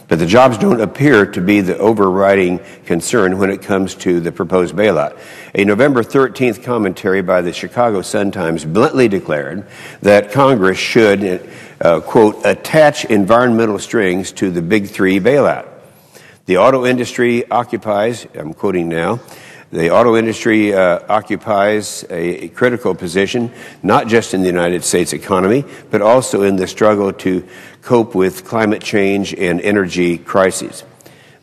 But the jobs don't appear to be the overriding concern when it comes to the proposed bailout. A November 13th commentary by the Chicago Sun-Times bluntly declared that Congress should, quote, attach environmental strings to the Big Three bailout. The auto industry occupies, I'm quoting now, the auto industry occupies a critical position, not just in the United States economy, but also in the struggle to cope with climate change and energy crises.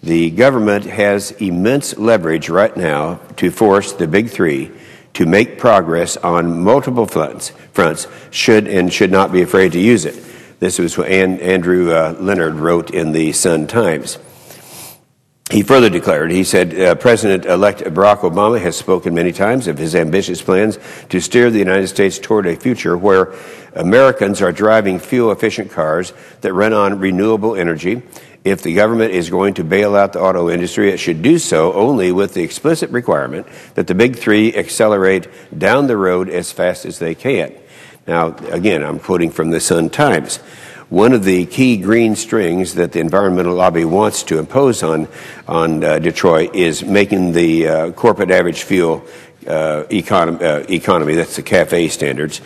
The government has immense leverage right now to force the Big Three to make progress on multiple fronts, should and should not be afraid to use it. This was what Andrew Leonard wrote in the Sun-Times. He further declared, he said, President-elect Barack Obama has spoken many times of his ambitious plans to steer the United States toward a future where Americans are driving fuel-efficient cars that run on renewable energy. If the government is going to bail out the auto industry, it should do so only with the explicit requirement that the Big Three accelerate down the road as fast as they can. Now, again, I'm quoting from the Sun-Times. One of the key green strings that the environmental lobby wants to impose on Detroit is making the corporate average fuel economy, that's the CAFE standards,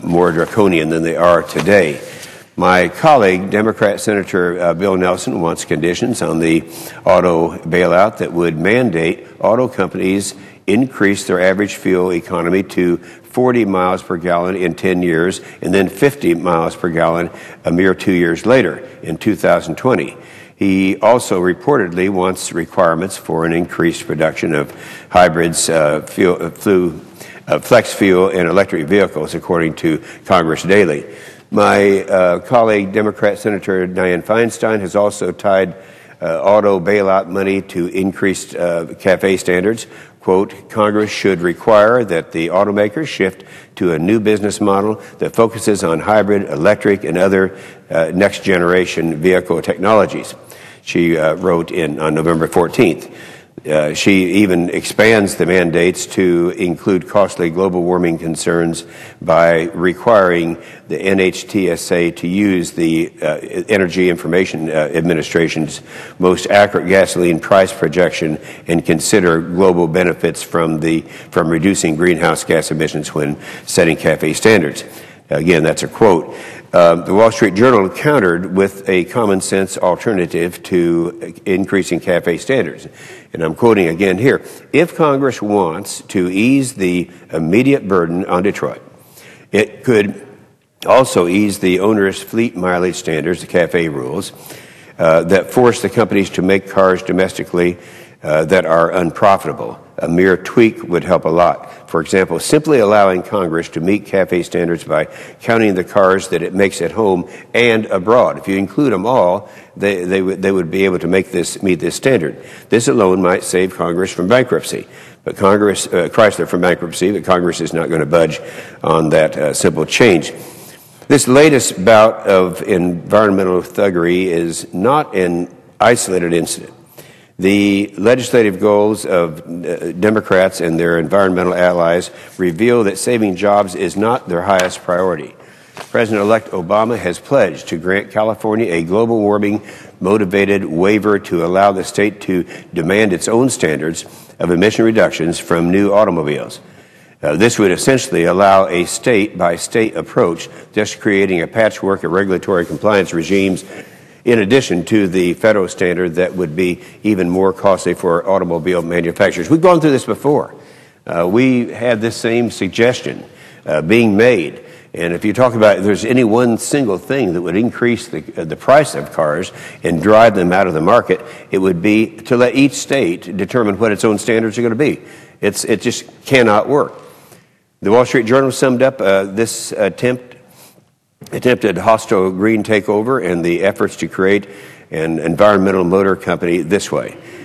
more draconian than they are today. My colleague, Democrat Senator Bill Nelson, wants conditions on the auto bailout that would mandate auto companies increase their average fuel economy to 40 miles per gallon in 10 years, and then 50 miles per gallon a mere 2 years later in 2020. He also reportedly wants requirements for an increased production of hybrids, flex fuel, and electric vehicles, according to Congress Daily. My colleague, Democrat Senator Dianne Feinstein, has also tied auto bailout money to increased CAFE standards. Quote, Congress should require that the automakers shift to a new business model that focuses on hybrid, electric, and other next-generation vehicle technologies, she wrote on November 14th. She even expands the mandates to include costly global warming concerns by requiring the NHTSA to use the Energy Information Administration's most accurate gasoline price projection and consider global benefits from reducing greenhouse gas emissions when setting CAFE standards. Again, that's a quote. The Wall Street Journal countered with a common-sense alternative to increasing CAFE standards. And I'm quoting again here. If Congress wants to ease the immediate burden on Detroit, it could also ease the onerous fleet mileage standards, the CAFE rules, that force the companies to make cars domestically that are unprofitable. A mere tweak would help a lot. For example, simply allowing Congress to meet CAFE standards by counting the cars that it makes at home and abroad. If you include them all, they would be able to meet this standard. This alone might save Congress from bankruptcy. But Chrysler from bankruptcy, but Congress is not going to budge on that simple change. This latest bout of environmental thuggery is not an isolated incident. The legislative goals of Democrats and their environmental allies reveal that saving jobs is not their highest priority. President-elect Obama has pledged to grant California a global warming-motivated waiver to allow the state to demand its own standards of emission reductions from new automobiles. This would essentially allow a state-by-state approach, just creating a patchwork of regulatory compliance regimes in addition to the federal standard that would be even more costly for automobile manufacturers. We've gone through this before. We had this same suggestion being made. And if you talk about if there's any one single thing that would increase the price of cars and drive them out of the market, it would be to let each state determine what its own standards are going to be. It just cannot work. The Wall Street Journal summed up this attempted hostile green takeover and the efforts to create an environmental motor company this way.